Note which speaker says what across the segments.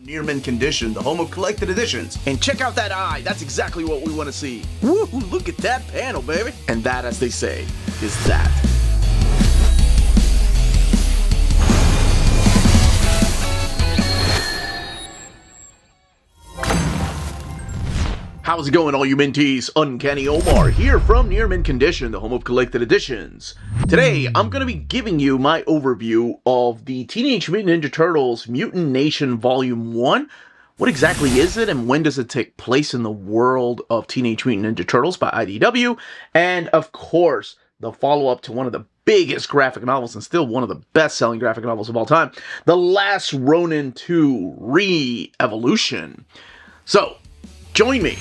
Speaker 1: Near Mint Condition, the home of collected editions. And check out that eye, that's exactly what we want to see. Woo, look at that panel, baby. And that, as they say, is that. How's it going, all you Minties? Uncanny Omar here from Near Mint Condition, the home of collected editions. Today, I'm going to be giving you my overview of the Teenage Mutant Ninja Turtles Mutant Nation Volume 1. What exactly is it, and when does it take place in the world of Teenage Mutant Ninja Turtles by IDW? And, of course, the follow-up to one of the biggest graphic novels and still one of the best-selling graphic novels of all time, The Last Ronin II Re-Evolution. So, join me.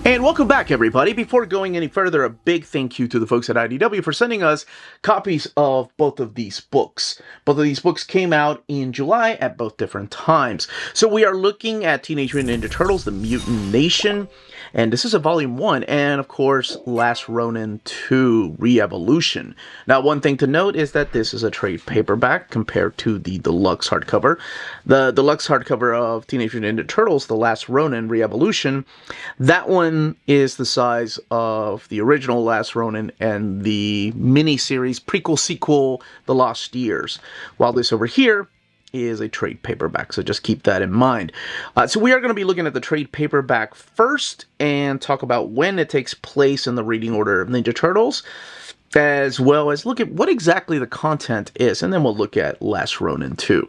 Speaker 1: And welcome back, everybody. Before going any further, a big thank you to the folks at IDW for sending us copies of both of these books. Both of these books came out in July at both different times. So we are looking at Teenage Mutant Ninja Turtles, The Mutant Nation, and this is a Volume 1, and of course, Last Ronin II Re-Evolution. Now, one thing to note is that this is a trade paperback compared to the deluxe hardcover. The deluxe hardcover of Teenage Mutant Ninja Turtles, The Last Ronin Re-Evolution, that one is the size of the original Last Ronin and the mini-series prequel-sequel, The Lost Years, while this over here is a trade paperback, so just keep that in mind. So we are going to be looking at the trade paperback first and talk about when it takes place in the reading order of Ninja Turtles, as well as look at what exactly the content is, and then we'll look at Last Ronin II.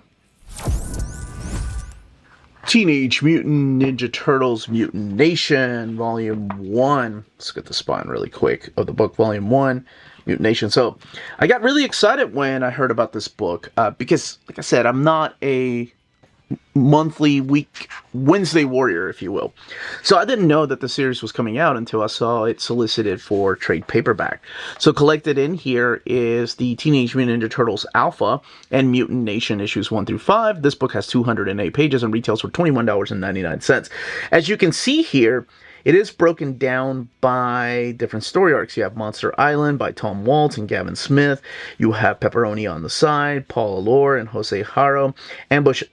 Speaker 1: Teenage Mutant Ninja Turtles Mutant Nation, Volume 1. Let's get the spine really quick of the book, Volume 1, Mutant Nation. So, I got really excited when I heard about this book, because, like I said, I'm not a monthly, week, Wednesday warrior, if you will. So I didn't know that the series was coming out until I saw it solicited for trade paperback. So collected in here is the Teenage Mutant Ninja Turtles Alpha and Mutant Nation issues 1 through 5. This book has 208 pages and retails for $21.99. As you can see here, it is broken down by different story arcs. You have Monster Island by Tom Waltz and Gavin Smith. You have Pepperoni on the Side, Paul Allore and Jose Haro. Ambush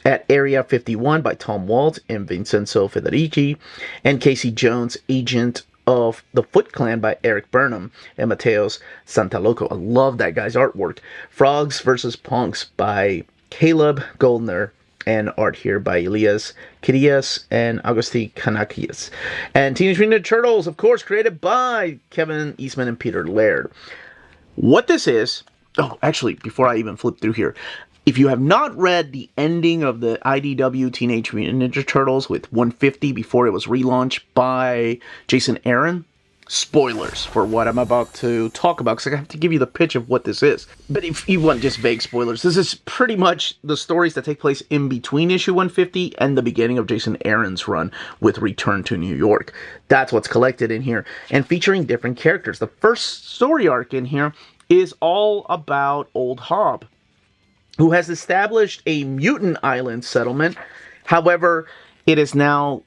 Speaker 1: at Area 51 by Tom Waltz and Vincenzo Federici, and Casey Jones, Agent of the Foot Clan by Eric Burnham and Mateos Santaloco. I love that guy's artwork. Frogs vs. Punks by Caleb Goldner, and art here by Elias Kirias and Agustin Kanakias. And Teenage Mutant Ninja Turtles, of course, created by Kevin Eastman and Peter Laird. What this is... Oh, actually, before I even flip through here, if you have not read the ending of the IDW Teenage Mutant Ninja Turtles with 150 before it was relaunched by Jason Aaron, spoilers for what I'm about to talk about, because I have to give you the pitch of what this is. But if you want just vague spoilers, this is pretty much the stories that take place in between issue 150 and the beginning of Jason Aaron's run with Return to New York. That's what's collected in here, and featuring different characters. The first story arc in here is all about Old Hob, who has established a mutant island settlement. However, it is now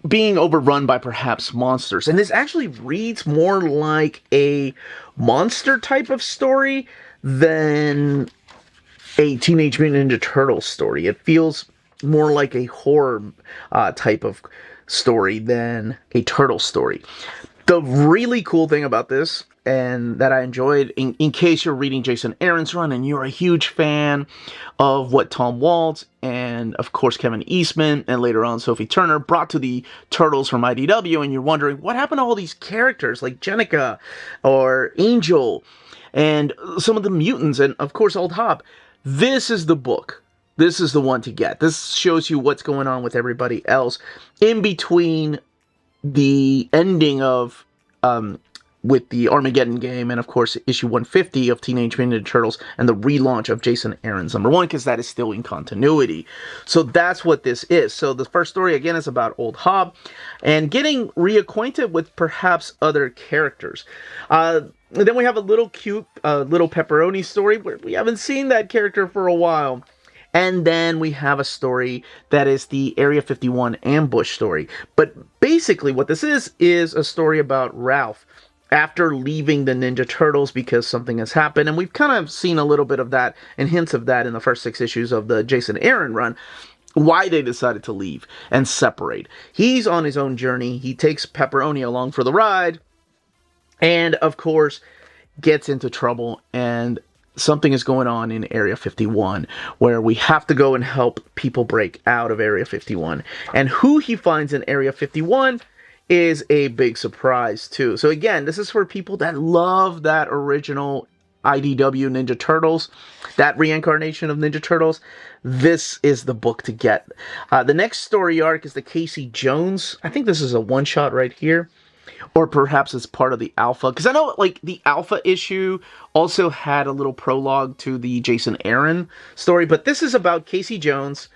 Speaker 1: being overrun by perhaps monsters. And this actually reads more like a monster type of story than a Teenage Mutant Ninja Turtles story. It feels more like a horror type of story than a turtle story. The really cool thing about this, and that I enjoyed, in case you're reading Jason Aaron's run and you're a huge fan of what Tom Waltz and, of course, Kevin Eastman and later on Sophie Turner brought to the Turtles from IDW, and you're wondering, what happened to all these characters like Jenica or Angel and some of the mutants and, of course, Old Hob? This is the book. This is the one to get. This shows you what's going on with everybody else in between the ending of with the Armageddon game, and of course issue 150 of Teenage Mutant Ninja Turtles, and the relaunch of Jason Aaron's #1, because that is still in continuity. So that's what this is. So the first story, again, is about Old Hob, and getting reacquainted with perhaps other characters. Then we have a little cute, little Pepperoni story, where we haven't seen that character for a while. And then we have a story that is the Area 51 ambush story. But basically what this is a story about Ralph after leaving the Ninja Turtles because something has happened. And we've kind of seen a little bit of that and hints of that in the first 6 issues of the Jason Aaron run. Why they decided to leave and separate. He's on his own journey. He takes Pepperoni along for the ride. And, of course, gets into trouble, and something is going on in Area 51, where we have to go and help people break out of Area 51. And who he finds in Area 51 is a big surprise, too. So again, this is for people that love that original IDW Ninja Turtles, that reincarnation of Ninja Turtles. This is the book to get. The next story arc is the Casey Jones. I think this is a one-shot right here. Or perhaps it's part of the Alpha. Because I know, like, the Alpha issue also had a little prologue to the Jason Aaron story. But this is about Casey Jones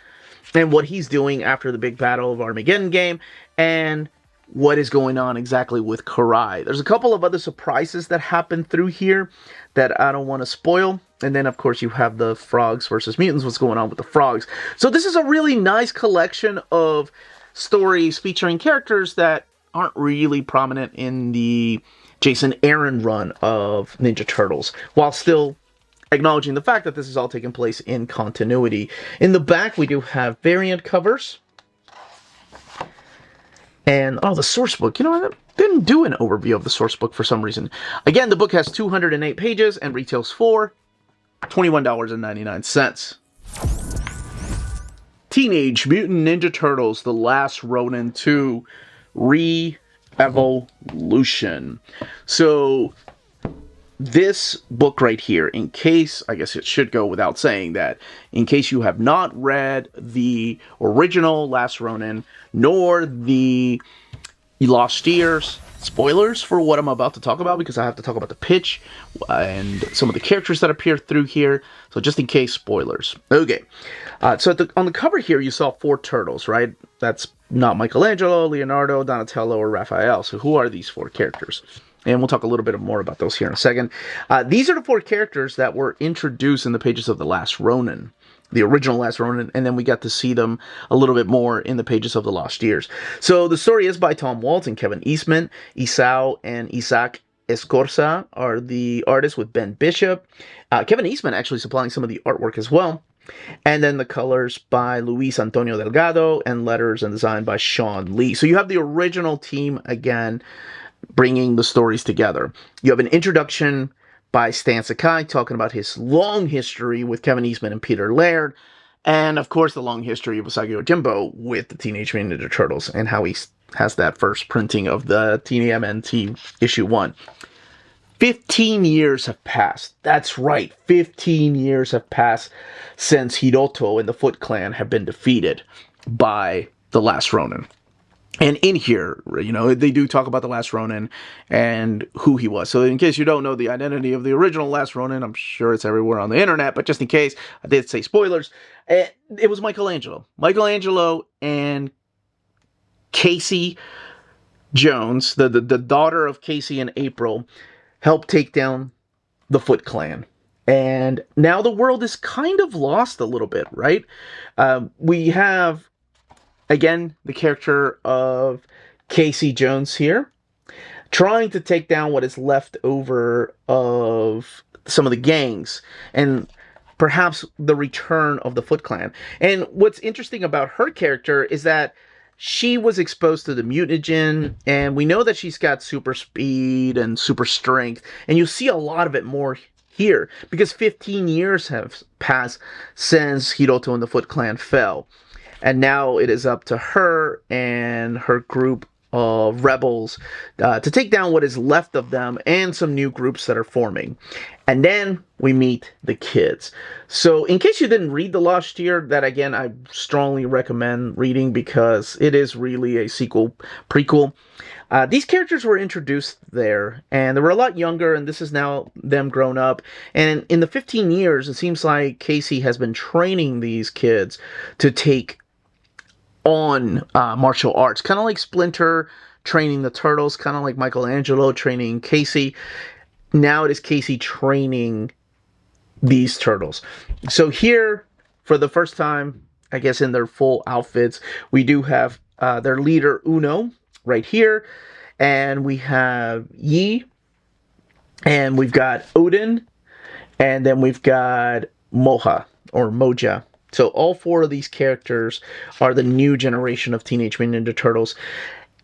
Speaker 1: and what he's doing after the big battle of Armageddon game. And what is going on exactly with Karai. There's a couple of other surprises that happen through here that I don't want to spoil. And then, of course, you have the Frogs versus Mutants. What's going on with the Frogs. So this is a really nice collection of stories featuring characters that aren't really prominent in the Jason Aaron run of Ninja Turtles, while still acknowledging the fact that this is all taking place in continuity. In the back, we do have variant covers. And, oh, the source book. You know, I didn't do an overview of the source book for some reason. Again, the book has 208 pages and retails for $21.99. Teenage Mutant Ninja Turtles, The Last Ronin II, Re-Evolution. So this book right here, in case, I guess it should go without saying that, in case you have not read the original Last Ronin, nor the Lost Years, spoilers for what I'm about to talk about, because I have to talk about the pitch and some of the characters that appear through here. So just in case, spoilers. Okay. So on the cover here, you saw 4 turtles, right? That's not Michelangelo, Leonardo, Donatello, or Raphael. So who are these 4 characters? And we'll talk a little bit more about those here in a second. These are the 4 characters that were introduced in the pages of The Last Ronin, the original Last Ronin, and then we got to see them a little bit more in the pages of The Lost Years. So the story is by Tom Waltz and Kevin Eastman. Isao and Isaac Escorza are the artists, with Ben Bishop. Kevin Eastman actually supplying some of the artwork as well. And then the colors by Luis Antonio Delgado, and letters and design by Sean Lee. So you have the original team again bringing the stories together. You have an introduction by Stan Sakai talking about his long history with Kevin Eastman and Peter Laird. And, of course, the long history of Usagi Yojimbo with the Teenage Mutant Ninja Turtles, and how he has that first printing of the TMNT issue 1. 15 years have passed. That's right, 15 years have passed since Hiroto and the Foot Clan have been defeated by the Last Ronin. And in here, you know, they do talk about the Last Ronin and who he was. So in case you don't know the identity of the original Last Ronin, I'm sure it's everywhere on the internet, but just in case, I did say spoilers. It was Michelangelo. Michelangelo and Casey Jones, the daughter of Casey and April, helped take down the Foot Clan. And now the world is kind of lost a little bit, right? We have, again, the character of Casey Jones here, trying to take down what is left over of some of the gangs, and perhaps the return of the Foot Clan. And what's interesting about her character is that she was exposed to the mutagen, and we know that she's got super speed and super strength, and you'll see a lot of it more here, because 15 years have passed since Hiroto and the Foot Clan fell. And now it is up to her and her group of rebels to take down what is left of them, and some new groups that are forming. And then we meet the kids. So in case you didn't read The Lost Year, that again, I strongly recommend reading, because it is really a sequel, prequel. These characters were introduced there, and they were a lot younger, and this is now them grown up. And in the 15 years, it seems like Casey has been training these kids to take on martial arts, kind of like Splinter training the turtles, kind of like Michelangelo training Casey. Now it is Casey training these turtles. So here, for the first time, I guess in their full outfits, we do have their leader Uno right here, and we have Yi, and we've got Odin, and then we've got Moha or Moja. So all four of these characters are the new generation of Teenage Mutant Ninja Turtles.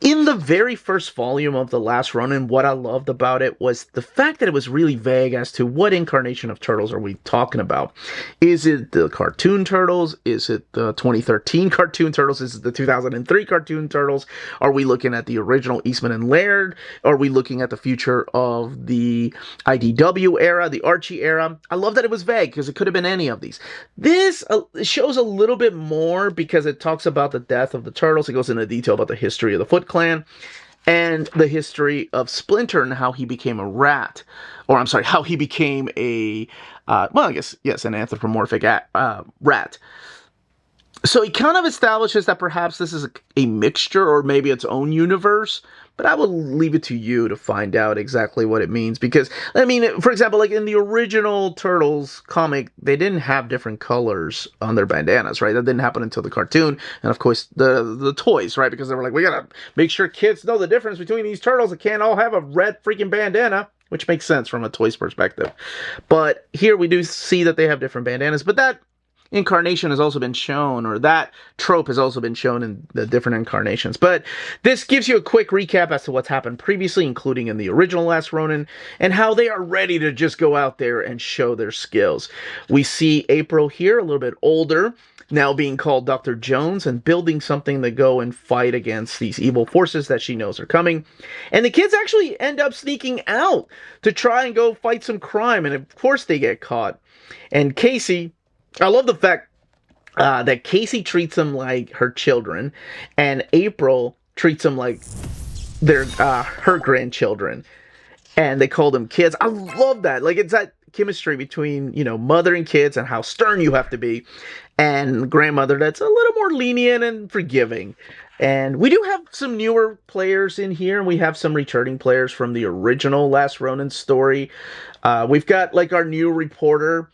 Speaker 1: In the very first volume of The Last Ronin, what I loved about it was the fact that it was really vague as to what incarnation of Turtles are we talking about. Is it the cartoon Turtles? Is it the 2013 cartoon Turtles? Is it the 2003 cartoon Turtles? Are we looking at the original Eastman and Laird? Are we looking at the future of the IDW era, the Archie era? I love that it was vague because it could have been any of these. This shows a little bit more because it talks about the death of the Turtles. It goes into detail about the history of the Foot Clan and the history of Splinter and how he became a rat, or I'm sorry, how he became a well, I guess yes, an anthropomorphic rat. So he kind of establishes that perhaps this is a mixture or maybe its own universe, but I will leave it to you to find out exactly what it means. Because, I mean, for example, like in the original Turtles comic, they didn't have different colors on their bandanas, right? That didn't happen until the cartoon, and of course the toys, right? Because they were like, we gotta make sure kids know the difference between these turtles. They can't all have a red freaking bandana. Which makes sense from a toy's perspective. But here we do see that they have different bandanas, but that incarnation has also been shown, or that trope has also been shown in the different incarnations. But this gives you a quick recap as to what's happened previously, including in the original Last Ronin, and how they are ready to just go out there and show their skills. We see April here, a little bit older, now being called Dr. Jones and building something to go and fight against these evil forces that she knows are coming. And the kids actually end up sneaking out to try and go fight some crime, and of course they get caught. And Casey, I love the fact that Casey treats them like her children, and April treats them like they're her grandchildren, and they call them kids. I love that. Like, it's that chemistry between, you know, mother and kids, and how stern you have to be, and grandmother that's a little more lenient and forgiving. And we do have some newer players in here, and we have some returning players from the original Last Ronin story. We've got, like, our new reporter.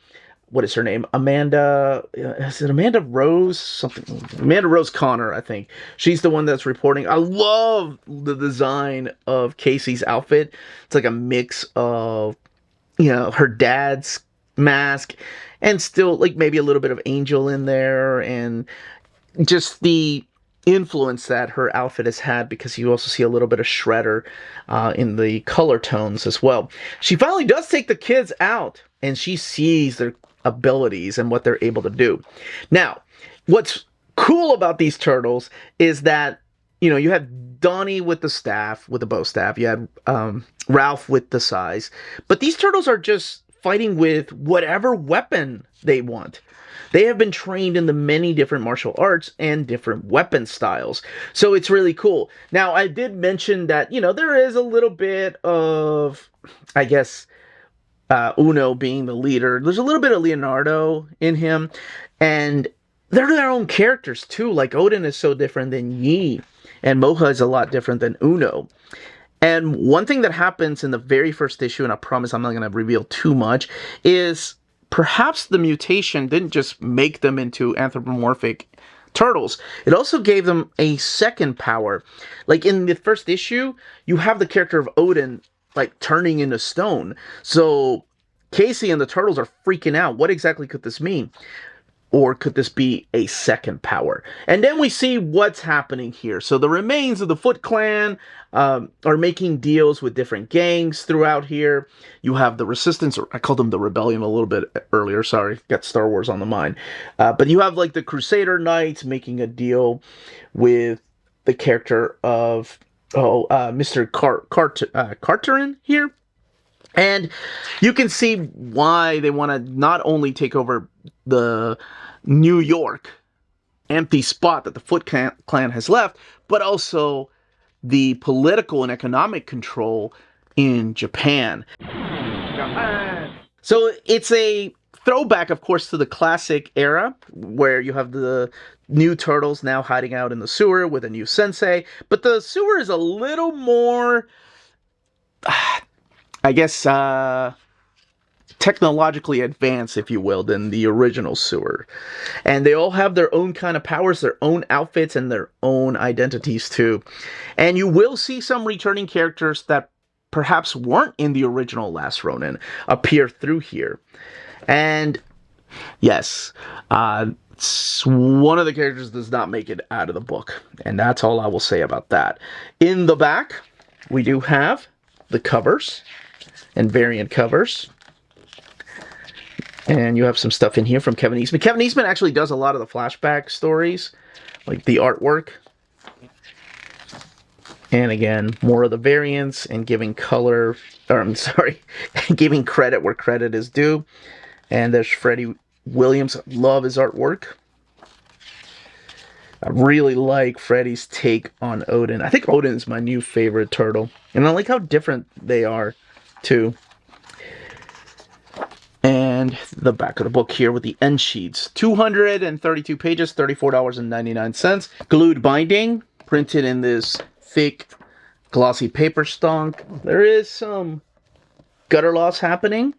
Speaker 1: What is her name? Amanda, is it Amanda Rose? Something. Amanda Rose Connor, I think. She's the one that's reporting. I love the design of Casey's outfit. It's like a mix of, you know, her dad's mask and still like maybe a little bit of Angel in there, and just the influence that her outfit has had, because you also see a little bit of Shredder in the color tones as well. She finally does take the kids out, and she sees their abilities and what they're able to do. Now, what's cool about these turtles is that, you know, you have Donnie with the staff, with the bow staff. You had Ralph with the sais. But these turtles are just fighting with whatever weapon they want. They have been trained in the many different martial arts and different weapon styles. So it's really cool. Now, I did mention that, you know, there is a little bit of, I guess, Uno being the leader. There's a little bit of Leonardo in him, and they're their own characters too. Like, Odin is so different than Yi, and Moha is a lot different than Uno. And one thing that happens in the very first issue, and I promise I'm not going to reveal too much, is perhaps the mutation didn't just make them into anthropomorphic turtles. It also gave them a second power. Like in the first issue, you have the character of Odin like turning into stone. So Casey and the turtles are freaking out. What exactly could this mean? Or could this be a second power? And then we see what's happening here. So the remains of the Foot Clan are making deals with different gangs throughout here. You have the Resistance, or I called them the Rebellion a little bit earlier. Sorry, got Star Wars on the mind. But you have like the Crusader Knights making a deal with the character of Mr. Carterin here. And you can see why they want to not only take over the New York empty spot that the Foot Clan has left, but also the political and economic control in Japan. So it's a throwback, of course, to the classic era, where you have the new turtles now hiding out in the sewer with a new sensei, but the sewer is a little more, I guess, technologically advanced, if you will, than the original sewer. And they all have their own kind of powers, their own outfits, and their own identities too. And you will see some returning characters that perhaps weren't in the original Last Ronin appear through here. And yes, one of the characters does not make it out of the book. And that's all I will say about that. In the back, we do have the covers and variant covers. And you have some stuff in here from Kevin Eastman. Kevin Eastman actually does a lot of the flashback stories, like the artwork. And again, more of the variants and giving color, or I'm sorry, giving credit where credit is due. And there's Freddie Williams. Love his artwork. I really like Freddie's take on Odin. I think Odin's my new favorite turtle. And I like how different they are, too. And the back of the book here with the end sheets. 232 pages, $34.99. Glued binding, printed in this thick, glossy paper stock. There is some gutter loss happening,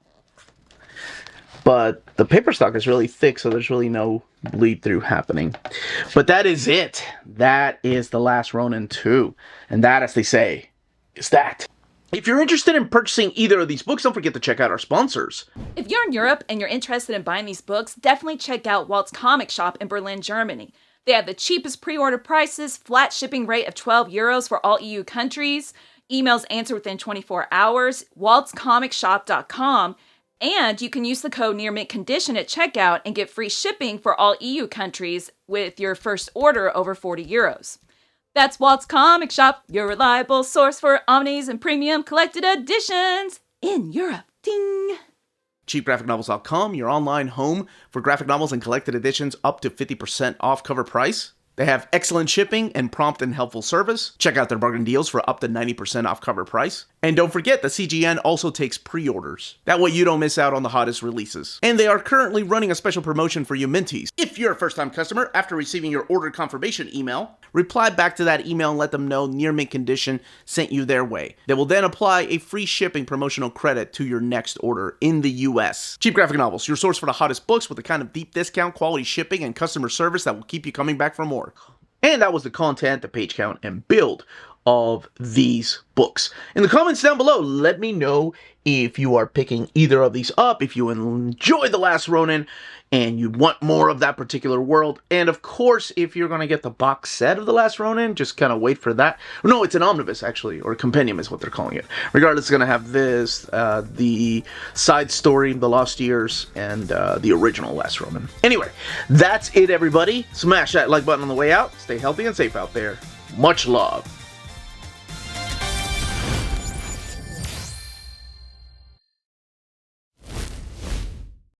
Speaker 1: but the paper stock is really thick, so there's really no bleed through happening. But that is it. That is The Last Ronin II. And that, as they say, is that. If you're interested in purchasing either of these books, don't forget to check out our sponsors.
Speaker 2: If you're in Europe and you're interested in buying these books, definitely check out Walt's Comic Shop in Berlin, Germany. They have the cheapest pre-order prices, flat shipping rate of €12 for all EU countries, emails answered within 24 hours, waltscomicshop.com, and you can use the code Near Mint Condition at checkout and get free shipping for all EU countries with your first order over €40. That's Walt's Comic Shop, your reliable source for omnis and premium collected editions in Europe. Ding!
Speaker 1: CheapGraphicNovels.com, your online home for graphic novels and collected editions up to 50% off cover price. They have excellent shipping and prompt and helpful service. Check out their bargain deals for up to 90% off cover price. And don't forget, the CGN also takes pre-orders. That way you don't miss out on the hottest releases. And they are currently running a special promotion for you Minties. If you're a first-time customer, after receiving your order confirmation email, reply back to that email and let them know Near Mint Condition sent you their way. They will then apply a free shipping promotional credit to your next order in the US. Cheap Graphic Novels, your source for the hottest books with the kind of deep discount, quality shipping, and customer service that will keep you coming back for more. And that was the content, the page count, and build of these books. In the comments down below, let me know if you are picking either of these up, if you enjoy The Last Ronin, and you want more of that particular world. And of course, if you're going to get the box set of The Last Ronin, just kind of wait for that. No, it's an omnibus, actually, or a compendium is what they're calling it. Regardless, it's going to have this, the side story, The Lost Years, and the original Last Ronin. Anyway, that's it, everybody. Smash that like button on the way out. Stay healthy and safe out there. Much love.